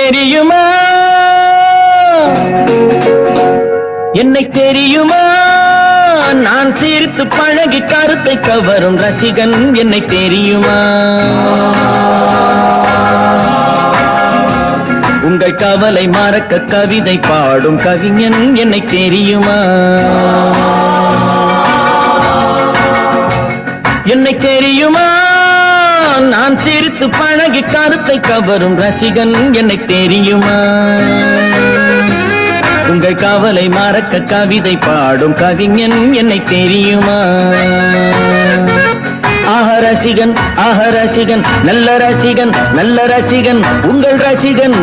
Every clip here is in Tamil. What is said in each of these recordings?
தெரியுமா என்னை தெரியுமா நான் சிரித்து பழகி கருத்தை கவரும் ரசிகன் என்னை தெரியுமா உங்கள் கவலை மறக்க கவிதை பாடும் கவிஞன் என்னை தெரியுமா என்னை தெரியுமா நான் சிரித்து பழகி கருத்தை கவரும் ரசிகன் என்னை தெரியுமா உங்கள் கவலை மறக்க கவிதை பாடும் கவிஞன் என்னை தெரியுமா ஆஹ ரசிகன் நல்ல ரசிகன் நல்ல ரசிகன் உங்கள் ரசிகன்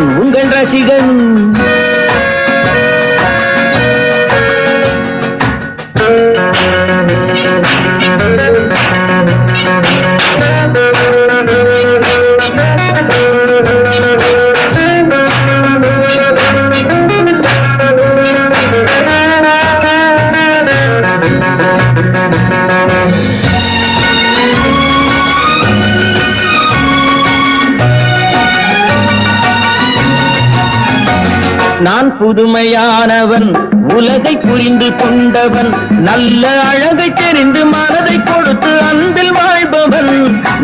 நான் புதுமையானவன் உலகை புரிந்து கொண்டவன் நல்ல அழகை தெரிந்து மனதை கொடுத்து அன்பில் வாழ்பவன்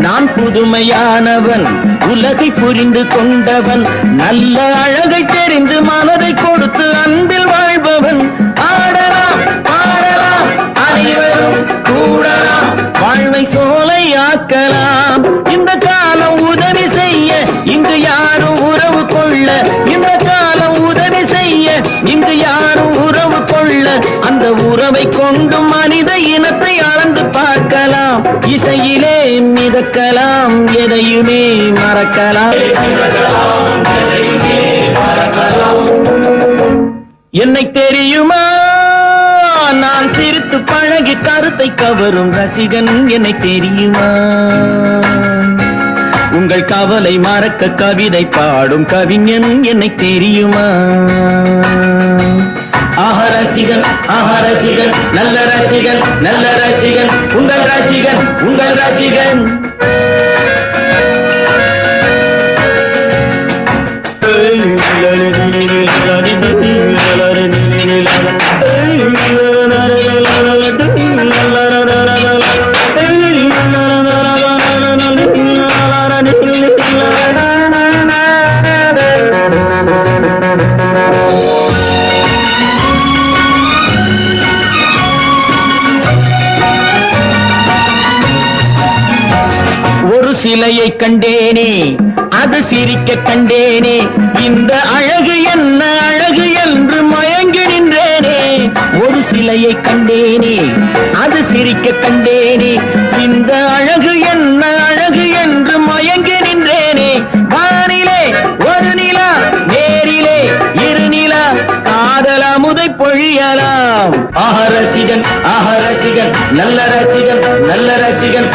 நான் புதுமையானவன் உலகை புரிந்து கொண்டவன் நல்ல அழகை தெரிந்து மனதை கொடுத்து அன்பில் வாழ்பவன் ஆடலாம் பாடலாம் அனைவரும் கூடலாம் வாழ்வை சோலை ஆக்கலாம் இந்த காலம் உதவி செய்ய இங்கு யாரும் உறவு கொள்ள இந்த காலம் உதவி செய்ய இங்கு யாரும் உறவு கொள்ள அந்த உறவை கொண்டு மனித இனத்தை அளந்து பார்க்கலாம் இசையிலே மிதக்கலாம் எதையுமே மறக்கலாம் என்னை தெரியுமா நான் சிரித்து பழகி கருத்தை கவரும் ரசிகன் என்னை தெரியுமா உங்கள் கவலை மறக்க கவிதை பாடும் கவிஞன் என்னை தெரியுமா ஆஹ ரசிகன் நல்ல ரசிகன் உங்கள் ரசிகன் சிலையை கண்டேனே அது சிரிக்க கண்டேனே இந்த அழகு என்ன அழகு என்று மயங்கி நின்றேனே ஒரு சிலையை கண்டேனே அது சிரிக்க கண்டேனே இந்த அழகு என்ன அழகு என்று மயங்கி நின்றேனே வானிலே ஒரு நிலா நேரிலே இரு நிலா காதல் அமுதை பொழியலாம் ஆஹ ரசிகன் நல்ல ரசிகன்